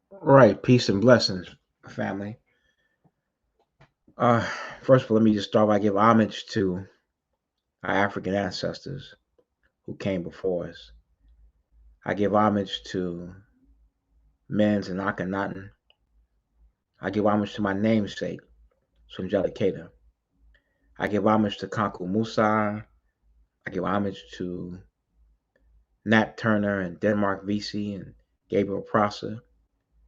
Right, peace and blessings, family. Uh, First of all, let me just start by give homage to our African ancestors who came before us. I give homage to Men's and Akhenaten. I give homage to my namesake, Sunjaliketa. I give homage to Kanku Musa. I give homage to Nat Turner and Denmark Vesey and Gabriel Prosser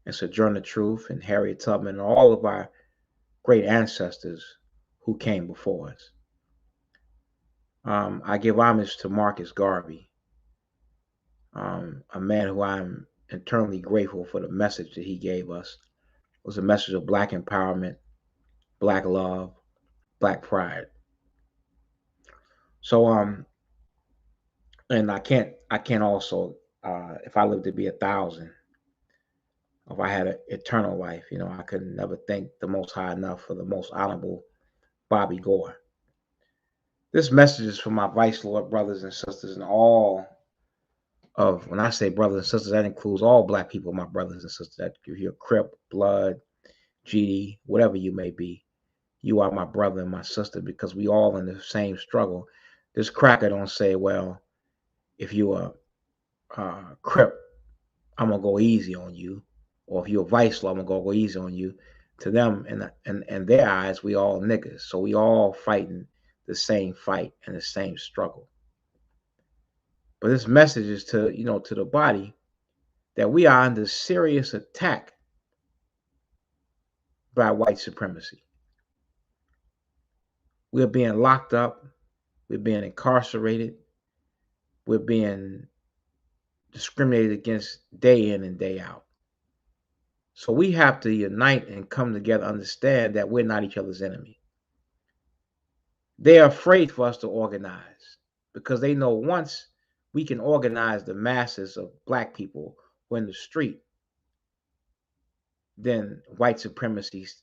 and Sojourner Truth and Harriet Tubman and all of our great ancestors who came before us. I give homage to Marcus Garvey, a man who I'm eternally grateful for the message that he gave us. It was a message of black empowerment, black love, black pride. So and I can't also if I lived to be 1,000, if I had an eternal life, I could never thank the Most High enough for the most honorable Bobby Gore. This message is for my Vice Lord brothers and sisters and all of, when I say brothers and sisters, that includes all black people, my brothers and sisters. That if you're Crip, Blood, GD, whatever you may be, you are my brother and my sister because we all in the same struggle. This cracker don't say, well, if you are Crip, I'm gonna go easy on you, or if you're a Vice Lord, I'm gonna go easy on you. To them, in their eyes, we all niggas, so we all fighting the same fight and the same struggle. But this message is to to the body that we are under serious attack by white supremacy. We're being locked up, we're being incarcerated, we're being discriminated against day in and day out. So we have to unite and come together, understand that we're not each other's enemy. They are afraid for us to organize because they know once we can organize the masses of black people who are in the street, then white supremacy's,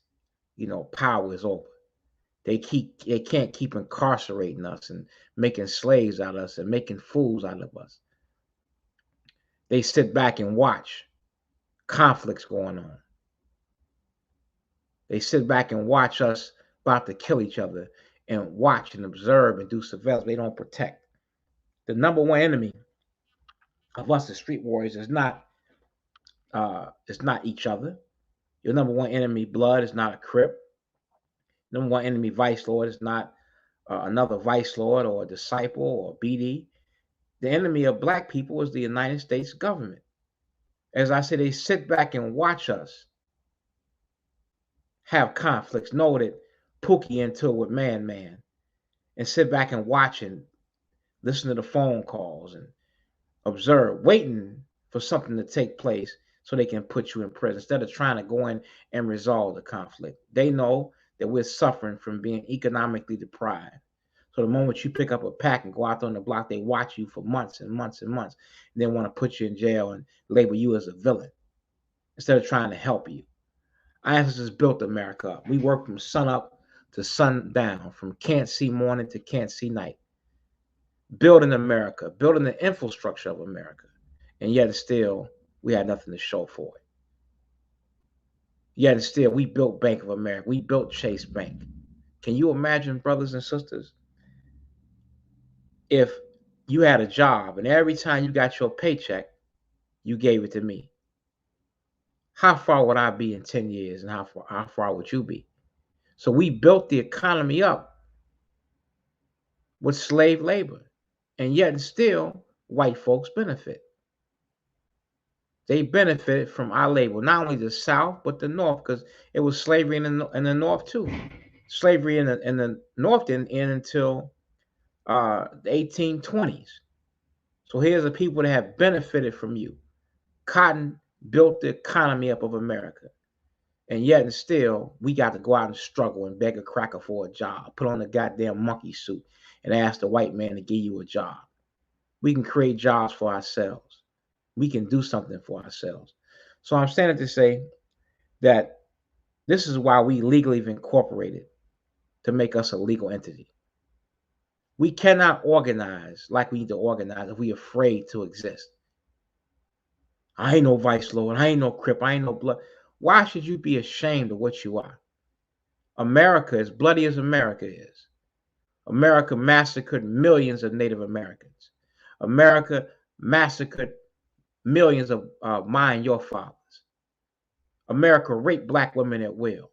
power is over. They can't keep incarcerating us and making slaves out of us and making fools out of us. They sit back and watch conflicts going on. They sit back and watch us about to kill each other and watch and observe and do surveillance. They don't protect. The number one enemy of us as street warriors is not each other. Your number one enemy, blood, is not a crip. Number one enemy, vice lord, is not another vice lord or a disciple or BD. The enemy of black people is the United States government. As I said, they sit back and watch us have conflicts, know that Pookie into it with Man, and sit back and watch and listen to the phone calls and observe, waiting for something to take place so they can put you in prison instead of trying to go in and resolve the conflict. They know that we're suffering from being economically deprived. So the moment you pick up a pack and go out there on the block, they watch you for months and months and months, and then want to put you in jail and label you as a villain instead of trying to help you. Our ancestors built America up. We worked from sun up to sundown, from can't see morning to can't see night, building America, building the infrastructure of America, and yet still we had nothing to show for it. Yet still we built Bank of America, we built Chase Bank. Can you imagine, brothers and sisters, if you had a job and every time you got your paycheck, you gave it to me? How far would I be in 10 years and how far would you be? So we built the economy up with slave labor, and yet still white folks benefit. They benefited from our labor, not only the South but the North, because it was slavery in the North too. Slavery in the North didn't end until the 1820s. So here's the people that have benefited from you. Cotton built the economy up of America. And yet and still, we got to go out and struggle and beg a cracker for a job, put on a goddamn monkey suit, and ask the white man to give you a job. We can create jobs for ourselves. We can do something for ourselves. So I'm standing to say that this is why we legally have incorporated to make us a legal entity. We cannot organize like we need to organize if we're afraid to exist. I ain't no vice lord. I ain't no crip. I ain't no blood. Why should you be ashamed of what you are? America, as bloody as America is, America massacred millions of Native Americans. America massacred millions of mine, your fathers. America raped black women at will.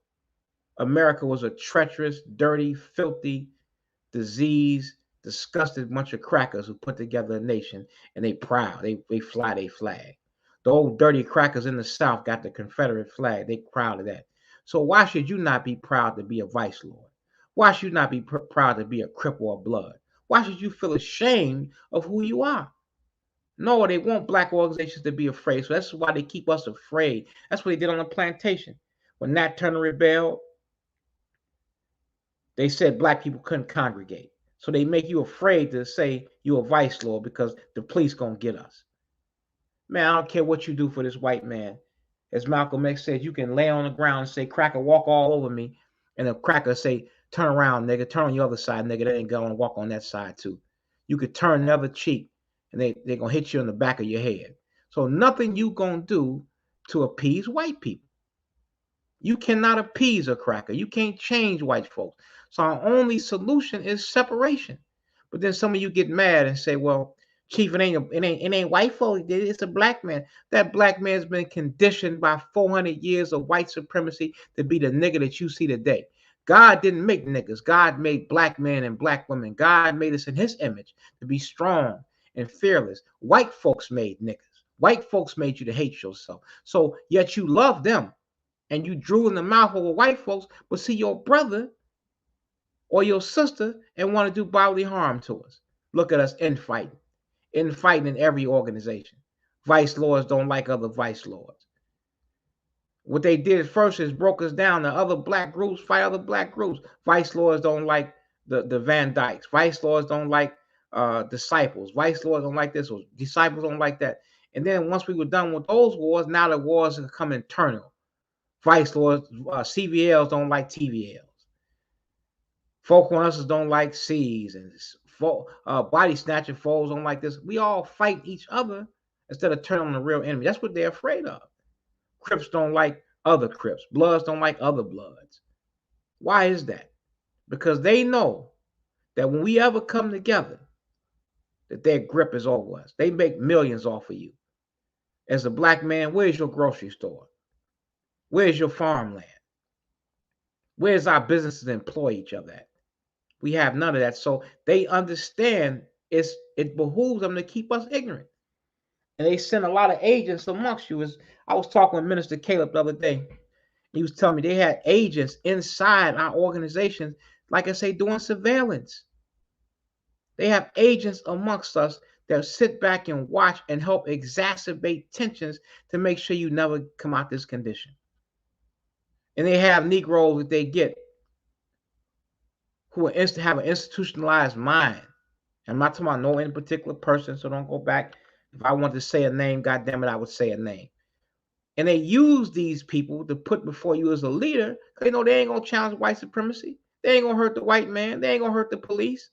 America was a treacherous, dirty, filthy, diseased, disgusted bunch of crackers who put together a nation, and they proud. They fly their flag. The old dirty crackers in the South got the Confederate flag. They proud of that. So why should you not be proud to be a vice lord? Why should you not be proud to be a crip or a blood? Why should you feel ashamed of who you are? No, they want black organizations to be afraid. So that's why they keep us afraid. That's what they did on the plantation. When Nat Turner rebelled, they said black people couldn't congregate. So they make you afraid to say you're a vice lord because the police gonna get us. Man, I don't care what you do for this white man. As Malcolm X said, you can lay on the ground and say, cracker, walk all over me. And the cracker say, turn around, nigga, turn on your other side, nigga. They ain't gonna walk on that side too. You could turn the other cheek and they gonna hit you in the back of your head. So nothing you gonna do to appease white people. You cannot appease a cracker. You can't change white folks. So our only solution is separation. But then some of you get mad and say, "Well, Chief, it ain't white folks. It's a black man. That black man's been conditioned by 400 years of white supremacy to be the nigga that you see today. God didn't make niggas. God made black men and black women. God made us in His image to be strong and fearless. White folks made niggas. White folks made you to hate yourself. So yet you love them and you drew in the mouth of white folks, but see your brother or your sister and want to do bodily harm to us. Look at us infighting in every organization. Vice lords don't like other vice lords. What they did first is broke us down. The other black groups fight other black groups. Vice lords don't like the Van Dykes. Vice lords don't like disciples. Vice lords don't like this. Or disciples don't like that. And then once we were done with those wars, now the wars have come internal. Vice lords, CVLs don't like TVLs. Folk on us don't like C's, and body snatching foes don't like this. We all fight each other instead of turning on the real enemy. That's what they're afraid of. Crips don't like other Crips. Bloods don't like other Bloods. Why is that? Because they know that when we ever come together, that their grip is over us. They make millions off of you. As a black man, where's your grocery store? Where's your farmland? Where's our businesses employ each other at? We have none of that. So they understand it behooves them to keep us ignorant. And they send a lot of agents amongst you. As I was talking with Minister Caleb the other day. He was telling me they had agents inside our organizations, like I say, doing surveillance. They have agents amongst us that sit back and watch and help exacerbate tensions to make sure you never come out this condition. And they have Negroes that they get who have an institutionalized mind. I'm not talking about no any particular person, so don't go back. If I want to say a name, God damn it, I would say a name. And they use these people to put before you as a leader because they know they ain't going to challenge white supremacy. They ain't going to hurt the white man. They ain't going to hurt the police.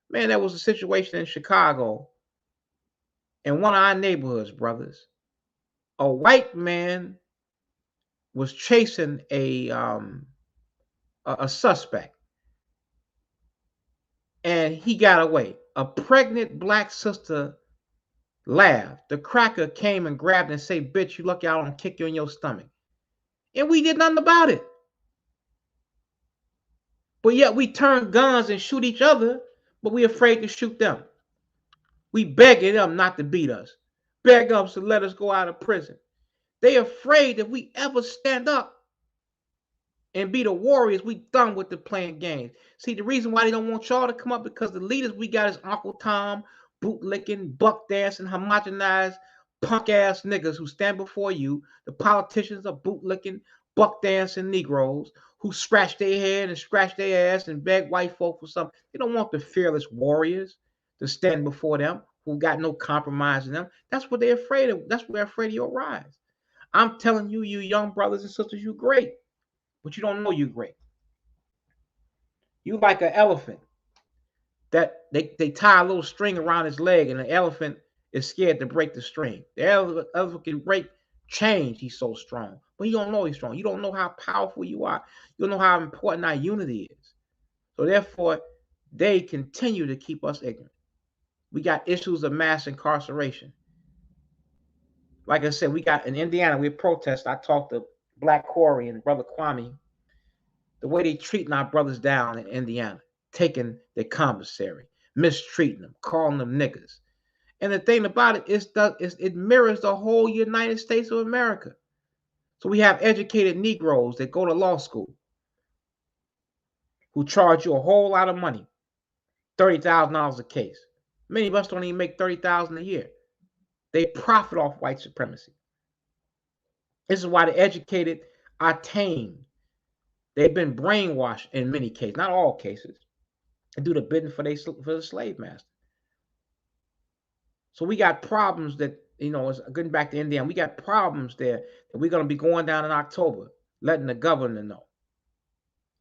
Man, there was a situation in Chicago in one of our neighborhoods, brothers. A white man was chasing a suspect, and he got away. A pregnant black sister laughed. The cracker came and grabbed and said, "Bitch, you lucky I don't kick you in your stomach." And we did nothing about it. But yet we turn guns and shoot each other, but we afraid to shoot them. We begging them not to beat us. Beg us to let us go out of prison. They afraid if we ever stand up and be the warriors, we done with the playing games. See, the reason why they don't want y'all to come up because the leaders we got is Uncle Tom, bootlicking, buck dancing, homogenized, punk ass niggas who stand before you. The politicians are bootlicking, buck dancing Negroes who scratch their head and scratch their ass and beg white folk for something. They don't want the fearless warriors to stand before them who got no compromise in them. That's what they're afraid of. That's what they're afraid of your rise. I'm telling you, you young brothers and sisters, you great. But you don't know you great. You like an elephant that they tie a little string around his leg, and the elephant is scared to break the string. The elephant can break change. He's so strong, but he don't know he's strong. You don't know how powerful you are. You don't know how important our unity is. So therefore, they continue to keep us ignorant. We got issues of mass incarceration. Like I said, we got in Indiana, we protest. I talked to Black Corey and Brother Kwame, the way they treating our brothers down in Indiana, taking their commissary, mistreating them, calling them niggas. And the thing about it is that it mirrors the whole United States of America. So we have educated Negroes that go to law school who charge you a whole lot of money, $30,000 a case. Many of us don't even make $30,000 a year. They profit off white supremacy. This is why the educated are tamed. They've been brainwashed in many cases, not all cases, and do the bidding for the slave master. So we got problems that, getting back to Indiana, we got problems there that we're going to be going down in October, letting the governor know,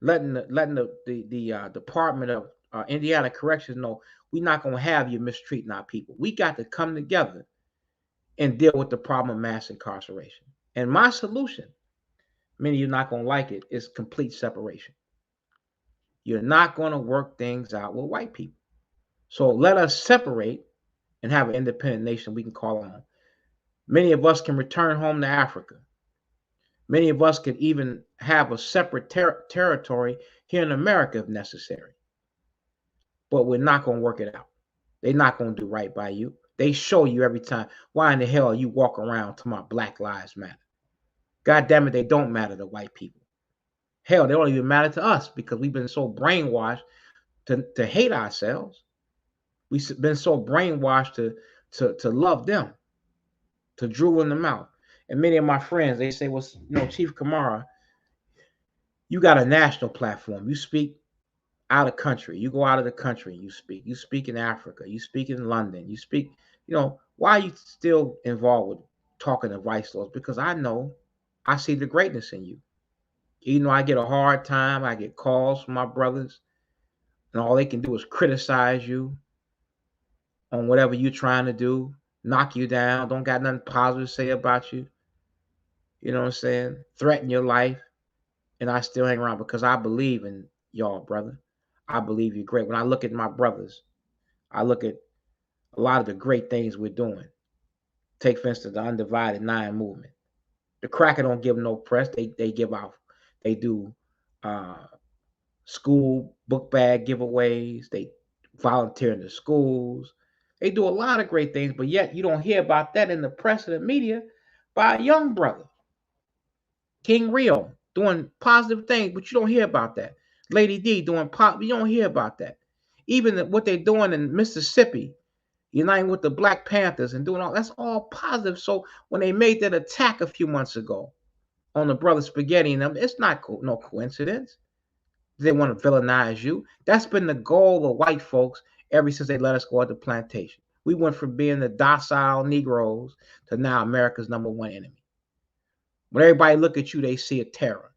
letting the Department of Indiana Corrections know we're not going to have you mistreating our people. We got to come together and deal with the problem of mass incarceration. And my solution, many of you not going to like it, is complete separation. You're not going to work things out with white people. So let us separate and have an independent nation we can call on. Many of us can return home to Africa. Many of us could even have a separate territory here in America if necessary. But we're not going to work it out. They're not going to do right by you. They show you every time. Why in the hell you walk around to my Black Lives Matter? God damn it, they don't matter to white people. Hell, they don't even matter to us because we've been so brainwashed to hate ourselves. We've been so brainwashed to love them, to drool in the mouth. And many of my friends, they say, well, Chief Kamara, you got a national platform. You speak out of country. You go out of the country and you speak. You speak in Africa. You speak in London. You speak, why are you still involved with talking to vice laws? Because I see the greatness in you. Even though I get a hard time, I get calls from my brothers, and all they can do is criticize you on whatever you're trying to do, knock you down, don't got nothing positive to say about you. You know what I'm saying? Threaten your life. And I still hang around because I believe in y'all, brother. I believe you're great. When I look at my brothers, I look at a lot of the great things we're doing. Take, for instance, the Undivided Nine movement. The Cracker don't give no press. They give out, they do school book bag giveaways. They volunteer in the schools. They do a lot of great things, but yet you don't hear about that in the press and the media by a young brother, King Rio, doing positive things, but you don't hear about that. Lady D doing you don't hear about that. Even what they're doing in Mississippi, uniting with the Black Panthers and doing all that's all positive. So when they made that attack a few months ago on the brother Spaghetti and them, it's not no coincidence. They want to villainize you. That's been the goal of white folks ever since they let us go at the plantation. We went from being the docile Negroes to now America's #1 enemy. When everybody look at you, they see a terror.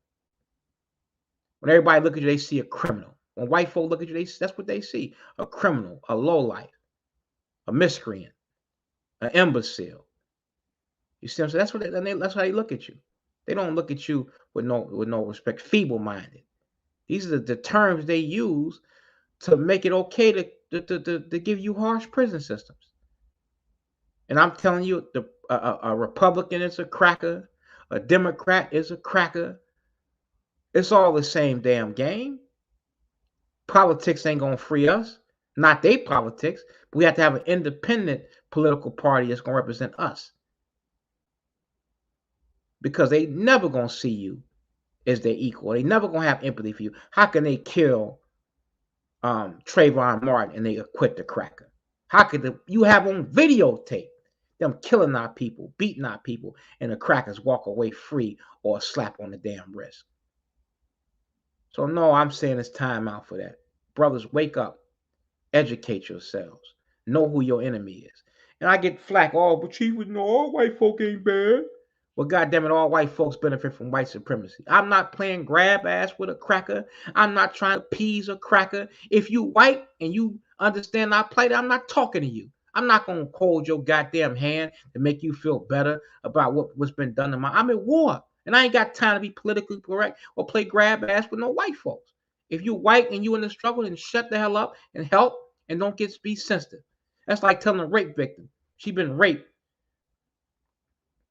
When everybody look at you, they see a criminal. When white folk look at you, that's what they see: a criminal, a lowlife, a miscreant, an imbecile. You see what I'm saying? That's how they look at you. They don't look at you with no respect. Feeble-minded. These are the terms they use to make it okay to give you harsh prison systems. And I'm telling you, a Republican is a cracker, a Democrat is a cracker. It's all the same damn game. Politics ain't gonna free us. Not they politics. But we have to have an independent political party that's gonna represent us. Because they never gonna see you as their equal. They never gonna have empathy for you. How can they kill Trayvon Martin and they acquit the cracker? How could you have on videotape them killing our people, beating our people, and the crackers walk away free or a slap on the damn wrist? So no, I'm saying it's time out for that. Brothers, wake up, educate yourselves, know who your enemy is. And I get flack, but Chief, no, all white folk ain't bad. Well, goddamn it, all white folks benefit from white supremacy. I'm not playing grab ass with a cracker. I'm not trying to appease a cracker. If you white and you understand our plight, I'm not talking to you. I'm not gonna hold your goddamn hand to make you feel better about what's been done to my. I'm at war, and I ain't got time to be politically correct or play grab ass with no white folks. If you white and you in the struggle, then shut the hell up and help, and don't be sensitive. That's like telling a rape victim she been raped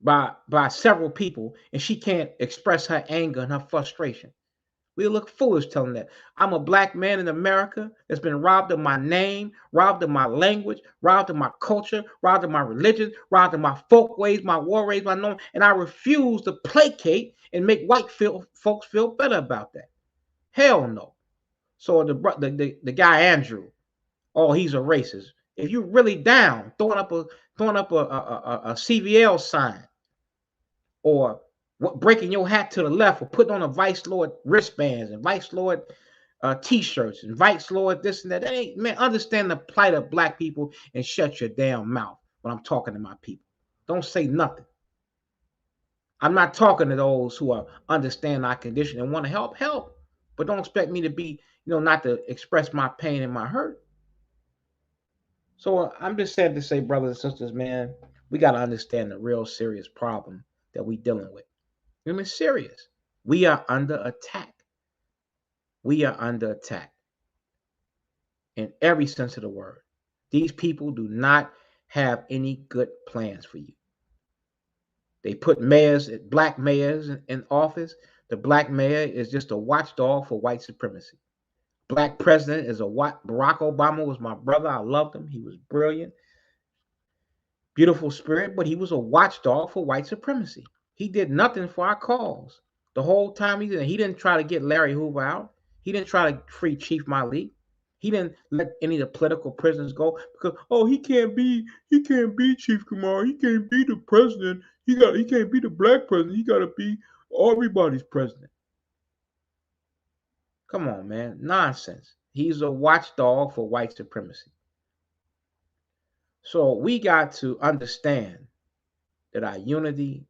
by several people and she can't express her anger and her frustration. We look foolish telling that. I'm a black man in America that's been robbed of my name, robbed of my language, robbed of my culture, robbed of my religion, robbed of my folk ways, my war ways, my norm, and I refuse to placate and make folks feel better about that. Hell no. So the guy Andrew, oh, he's a racist. If you really down, throwing up a CVL sign or breaking your hat to the left or putting on a Vice Lord wristbands and Vice Lord t-shirts and Vice Lord this and that. That ain't, man, understand the plight of black people and shut your damn mouth when I'm talking to my people. Don't say nothing. I'm not talking to those who are understand our condition and want to help. But don't expect me to be, not to express my pain and my hurt. So I'm just sad to say, brothers and sisters, man, we got to understand the real serious problem that we dealing with. I mean, serious. We are under attack. We are under attack in every sense of the word. These people do not have any good plans for you. They put black mayors in office. The black mayor is just a watchdog for white supremacy. Black president is a what? Barack Obama was my brother. I loved him. He was brilliant, beautiful spirit, but he was a watchdog for white supremacy. He did nothing for our cause. The whole time he didn't try to get Larry Hoover out. He didn't try to free Chief Malik. He didn't let any of the political prisoners go because he can't be Chief Kumar. He can't be the president. He can't be the black president. He gotta be everybody's president. Come on, man. Nonsense. He's a watchdog for white supremacy. So we got to understand that our unity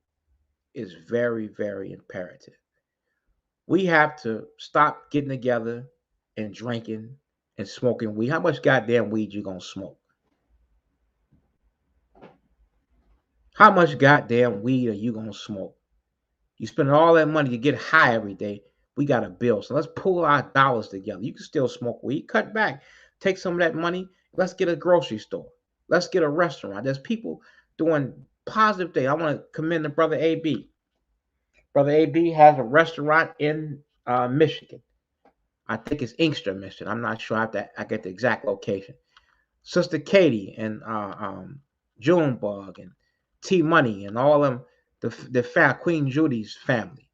is very, very imperative. We have to stop getting together and drinking and smoking weed. How much goddamn weed you gonna smoke? How much goddamn weed are you gonna smoke? You spend all that money to get high every day. We got a bill. So let's pull our dollars together. You can still smoke weed. Cut back. Take some of that money. Let's get a grocery store. Let's get a restaurant. There's people doing positive things. I want to commend the brother AB. Brother AB has a restaurant in Michigan. I think it's Inkster, Michigan. I'm not sure. I get the exact location. Sister Katie and Junebug and T Money and all them, the Queen Judy's family,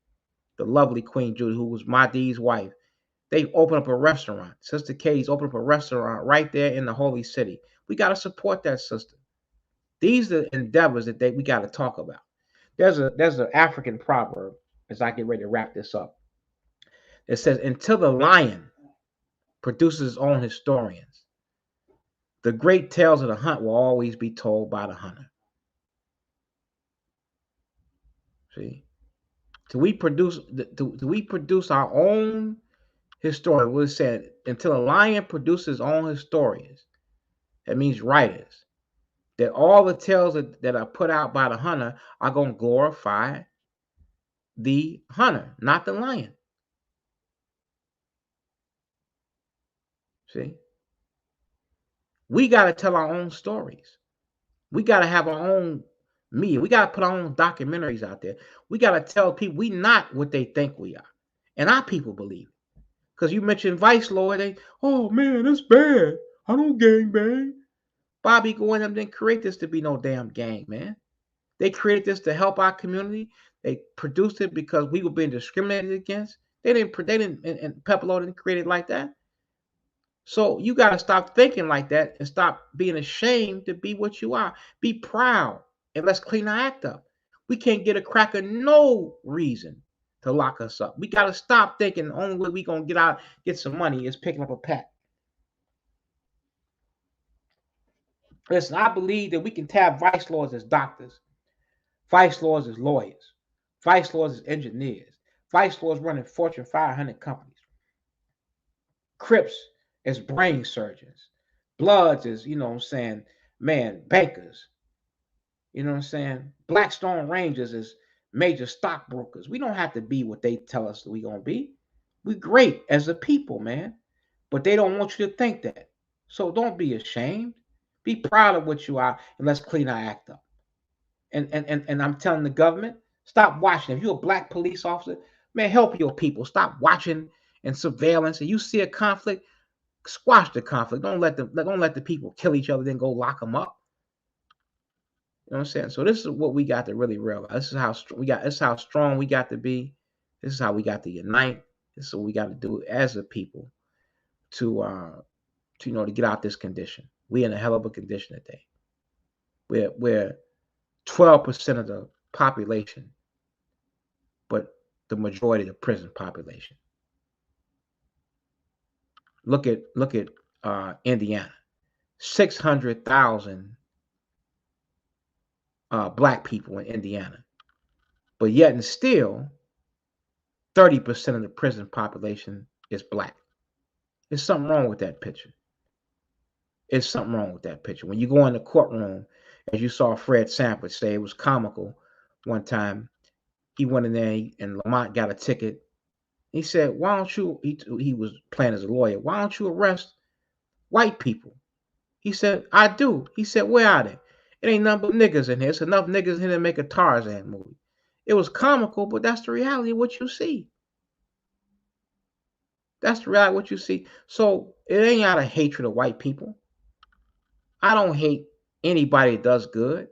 the lovely Queen Judy, who was my D's wife. They opened up a restaurant. Sister Katie's opened up a restaurant right there in the Holy City. We got to support that sister. These are endeavors that we got to talk about. There's an African proverb as I get ready to wrap this up. It says, "Until the lion produces his own historians, the great tales of the hunt will always be told by the hunter." See, do we produce our own historian? What it said, until a lion produces his own historians, that means writers. That all the tales that are put out by the hunter are going to glorify the hunter, not the lion. See, we got to tell our own stories. We got to have our own media. We got to put our own documentaries out there. We got to tell people we not what they think we are. And our people believe it. Because you mentioned Vice Lord, oh man, that's bad. I don't gang bang. Bobby Goin them didn't create this to be no damn gang, man. They created this to help our community. They produced it because we were being discriminated against. And Pepelo didn't create it like that. So you got to stop thinking like that and stop being ashamed to be what you are. Be proud and let's clean our act up. We can't get a cracker no reason to lock us up. We got to stop thinking the only way we going to get some money is picking up a pack. Listen, I believe that we can have vice lords as doctors, vice lords as lawyers, vice lords as engineers, vice lords running Fortune 500 companies, Crips as brain surgeons, Bloods as, man, bankers. You know what I'm saying? Blackstone Rangers is major stockbrokers. We don't have to be what they tell us that we're gonna be. We're great as a people, man. But they don't want you to think that. So don't be ashamed. Be proud of what you are, and let's clean our act up. And I'm telling the government, stop watching. If you're a black police officer, man, help your people. Stop watching and surveillance. And you see a conflict, squash the conflict. Don't let the people kill each other, then go lock them up. You know what I'm saying? So this is what we got to really realize. This is how we got. This is how strong we got to be. This is how we got to unite. This is what we got to do as a people to to get out this condition. We in a hell of a condition today. We're 12% of the population, but the majority of the prison population. Look at Indiana, 600,000 black people in Indiana, but yet and still 30% of the prison population is black. There's something wrong with that picture. There's something wrong with that picture. When you go in the courtroom, as you saw Fred Sanford say, it was comical. One time he went in there and Lamont got a ticket. He said, "Why don't you?" He was playing as a lawyer. "Why don't you arrest white people?" He said, "I do." He said, "Where are they?" It ain't nothing but niggas in here. It's enough niggas in here to make a Tarzan movie. It was comical, but that's the reality of what you see. That's the reality of what you see. So it ain't out of hatred of white people. I don't hate anybody that does good.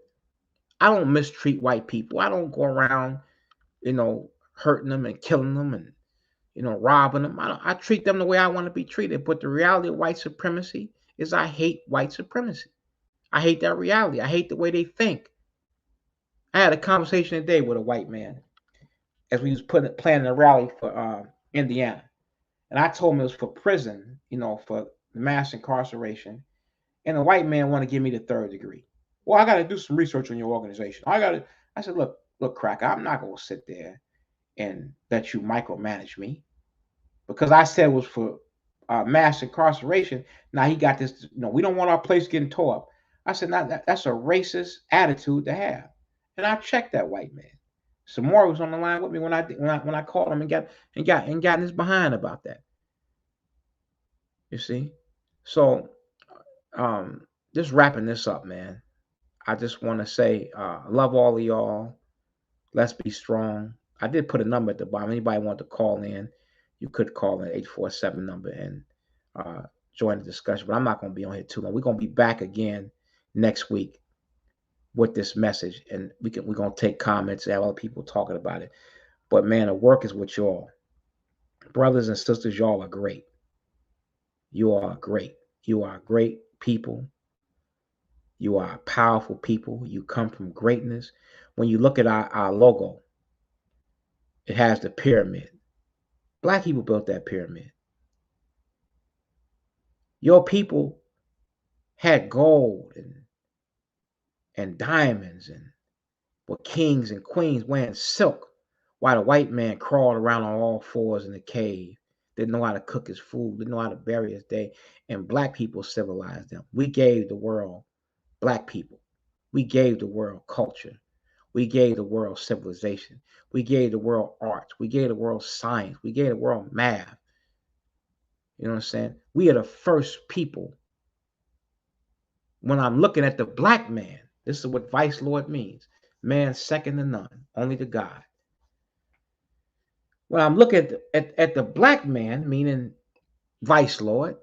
I don't mistreat white people. I don't go around, hurting them and killing them and robbing them. I treat them the way I want to be treated. But the reality of white supremacy is I hate white supremacy. I hate that reality. I hate the way they think. I had a conversation today with a white man as we was planning a rally for Indiana, and I told him it was for prison, for mass incarceration, and the white man wanted to give me the third degree. Well, I got to do some research on your organization. I said, look, cracker, I'm not gonna sit there and let you micromanage me because I said it was for mass incarceration. Now he got this. We don't want our place getting tore up. I said, now that's a racist attitude to have, and I checked that white man. Samora was on the line with me when I called him and got in his behind about that. You see, so just wrapping this up, man. I just want to say, I love all of y'all. Let's be strong. I did put a number at the bottom. Anybody want to call in, you could call in 847 number and uh, join the discussion. But I'm not going to be on here too long. We're going to be back again next week with this message, and we're going to take comments and have other people talking about it. But man, the work is with y'all, brothers and sisters. Y'all are great. You are great. You are great people. You are powerful people. You come from greatness. When you look at our logo, it has the pyramid. Black people built that pyramid. Your people had gold and diamonds and were kings and queens wearing silk while the white man crawled around on all fours in the cave, didn't know how to cook his food, didn't know how to bury his day, and black people civilized them. We gave the world black people. We gave the world culture. We gave the world civilization. We gave the world arts. We gave the world science. We gave the world math. You know what I'm saying? We are the first people. When I'm looking at the black man, this is what vice lord means. Man second to none, only to God. When I'm looking at the black man, meaning vice lord,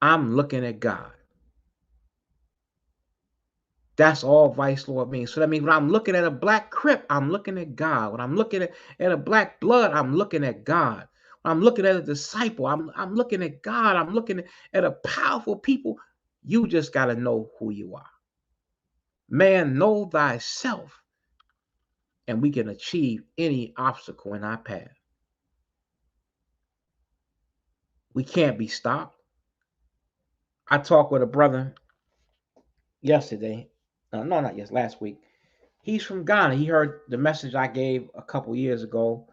I'm looking at God. That's all vice lord means. So that means when I'm looking at a black crip, I'm looking at God. When I'm looking at a black blood, I'm looking at God. When I'm looking at a disciple, I'm looking at God. I'm looking at a powerful people. You just got to know who you are. Man, know thyself, and we can achieve any obstacle in our path. We can't be stopped. I talked with a brother yesterday. No, not yes, last week. He's from Ghana. He heard the message I gave a couple years ago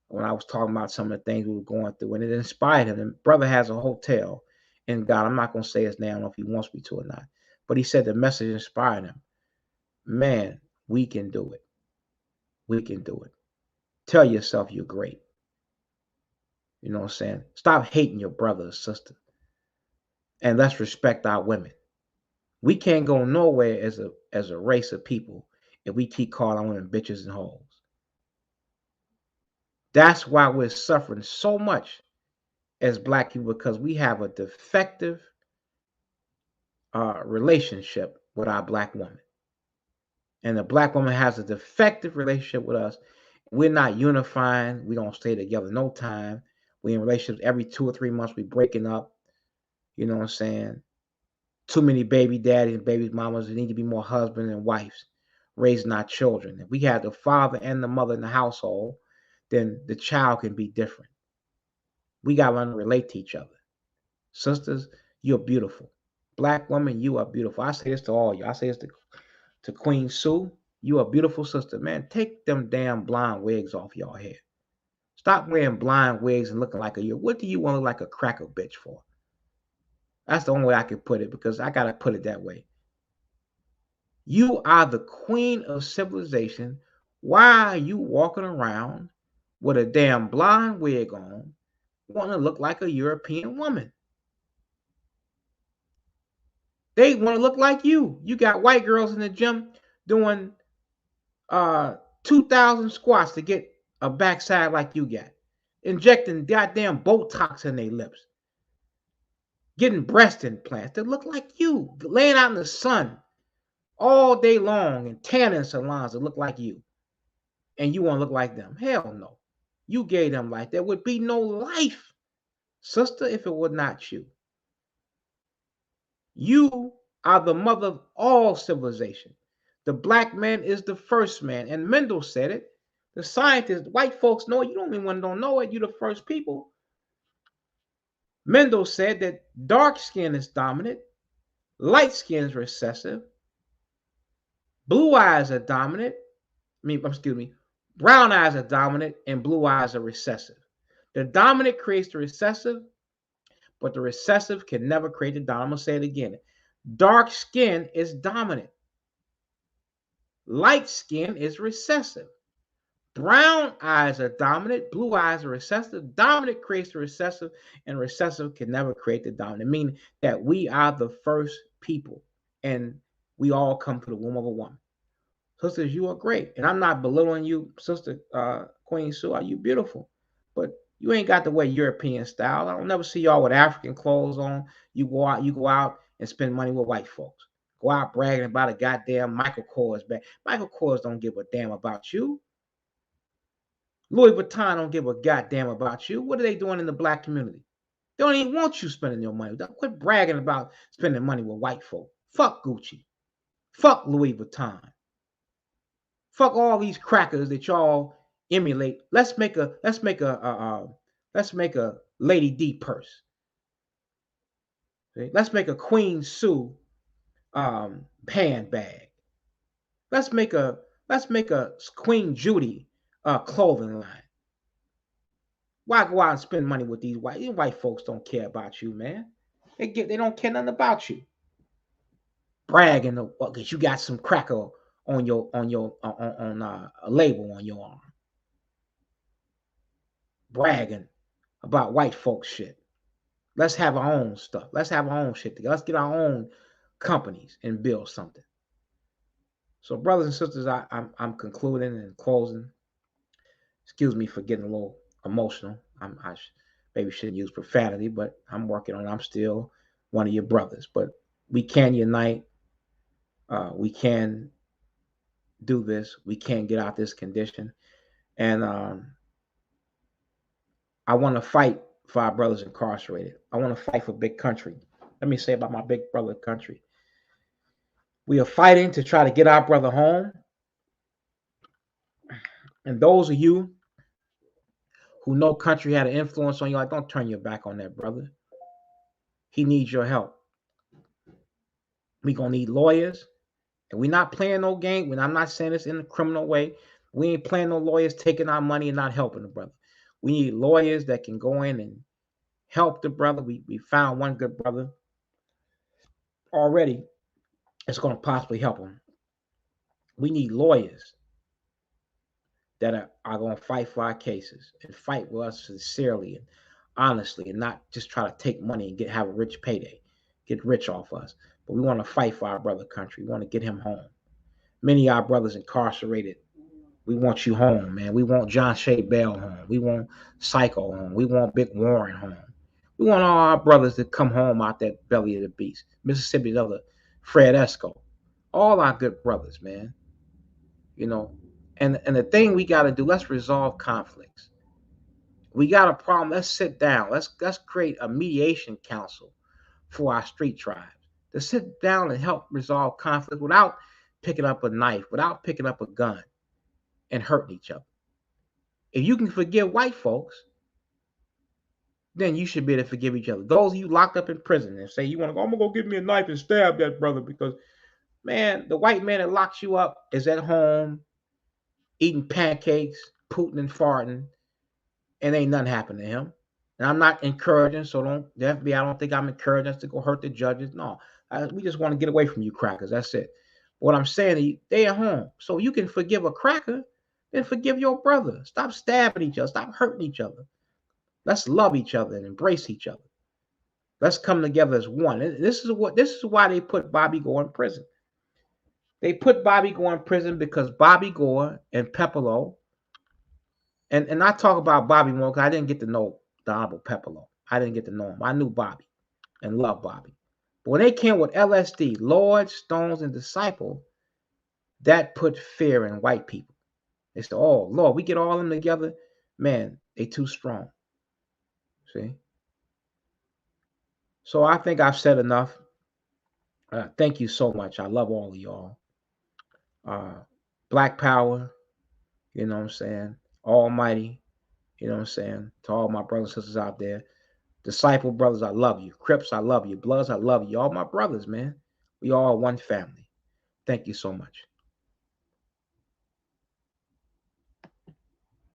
when I was talking about some of the things we were going through, and it inspired him. And brother has a hotel in God. I'm not going to say his name. I don't know if he wants me to or not. But he said the message inspired him. Man, we can do it. We can do it. Tell yourself you're great. You know what I'm saying? Stop hating your brother or sister. And let's respect our women. We can't go nowhere as a race of people if we keep calling women bitches and hoes. That's why we're suffering so much as black people, because we have a defective relationship with our black woman. And the black woman has a defective relationship with us. We're not unifying. We don't stay together no time. We in relationships every 2 or 3 months. We breaking up. You know what I'm saying? Too many baby daddies and baby mamas. There need to be more husbands and wives raising our children. If we have the father and the mother in the household, then the child can be different. We got to learn to relate to each other. Sisters, you're beautiful. Black women, you are beautiful. I say this to all you. I say this to Queen Sue. You are a beautiful sister. Man, take them damn blonde wigs off your head. Stop wearing blind wigs and looking like a you. What do you want to look like a cracker bitch for? That's the only way I can put it, because I got to put it that way. You are the queen of civilization. Why are you walking around with a damn blonde wig on, wanting to look like a European woman? They want to look like you. You got white girls in the gym doing 2,000 squats to get a backside like you got, injecting goddamn Botox in their lips, getting breast implants that look like you, laying out in the sun all day long in tanning salons that look like you, and you want to look like them. Hell no. You gave them life. There would be no life, sister, if it were not you. You are the mother of all civilization. The black man is the first man. And Mendel said it. The scientists, white folks know it. You don't even don't know it. You're the first people. Mendel said that dark skin is dominant, light skin is recessive, blue eyes are dominant. Excuse me, brown eyes are dominant and blue eyes are recessive. The dominant creates the recessive, but the recessive can never create the dominant. I'm going to say it again. Dark skin is dominant. Light skin is recessive. Brown eyes are dominant. Blue eyes are recessive. Dominant creates the recessive, and recessive can never create the dominant. Meaning that we are the first people, and we all come to the womb of a woman. Sisters, you are great, and I'm not belittling you, sister Queen Sue. Are you beautiful? But you ain't got the way European style. I don't never see y'all with African clothes on. You go out and spend money with white folks. Go out bragging about a goddamn Michael Kors bag. Michael Kors don't give a damn about you. Louis Vuitton don't give a goddamn about you. What are they doing in the black community? They don't even want you spending your money. Don't quit bragging about spending money with white folk. Fuck Gucci. Fuck Louis Vuitton. Fuck all these crackers that y'all emulate. Let's make a Lady D purse. Okay? Let's make a Queen Sue handbag. Let's make a Queen Judy clothing line. Why go out and spend money with these white? These white folks don't care about you, man. They don't care nothing about you. Bragging because you got some cracker on a label on your arm. Bragging about white folks shit. Let's have our own stuff. Let's have our own shit together. Let's get our own companies and build something. So, brothers and sisters, I'm concluding and closing. Excuse me for getting a little emotional. Maybe shouldn't use profanity, but I'm working on it. I'm still one of your brothers. But we can unite. We can do this. We can get out this condition. And I want to fight for our brothers incarcerated. I want to fight for big country. Let me say about my big brother country. We are fighting to try to get our brother home. And those of you who know country had an influence on you, like, don't turn your back on that brother. He needs your help. We're going to need lawyers. And we're not playing no game. I'm not saying this in a criminal way. We ain't playing no lawyers taking our money and not helping the brother. We need lawyers that can go in and help the brother. We found one good brother already. It's going to possibly help him. We need lawyers that are going to fight for our cases and fight with us sincerely and honestly, and not just try to take money and have a rich payday, get rich off us. But we want to fight for our brother country. We want to get him home. Many of our brothers incarcerated. We want you home, man. We want John Shea Bell home. We want Psycho home. We want Big Warren home. We want all our brothers to come home out that belly of the beast. Mississippi's other Fred Esco. All our good brothers, man. You know, and the thing we got to do, let's resolve conflicts. We got a problem. Let's sit down. Let's create a mediation council for our street tribes to sit down and help resolve conflict without picking up a knife, without picking up a gun and hurting each other. If you can forgive white folks, then you should be able to forgive each other. Those of you locked up in prison and say you want to go, I'm gonna go get me a knife and stab that brother because, man, the white man that locks you up is at home eating pancakes, pooting and farting, and ain't nothing happened to him. And I'm not encouraging, so don't the FBI. I don't think I'm encouraging us to go hurt the judges. No, we just want to get away from you crackers. That's it. What I'm saying to you, they at home, so you can forgive a cracker, then forgive your brother. Stop stabbing each other. Stop hurting each other. Let's love each other and embrace each other. Let's come together as one. This is why they put Bobby Gore in prison. They put Bobby Gore in prison because Bobby Gore and Pepperlo, and I talk about Bobby more because I didn't get to know the Honorable Pepperlo. I didn't get to know him. I knew Bobby and loved Bobby. But when they came with LSD, Lord, Stones, and Disciple, that put fear in white people. They said, oh, Lord, we get all of them together. Man, they too strong. See? So I think I've said enough. Thank you so much. I love all of y'all. Black Power, you know what I'm saying? Almighty, you know what I'm saying? To all my brothers and sisters out there. Disciple brothers, I love you. Crips, I love you. Bloods, I love you. All my brothers, man. We all one family. Thank you so much.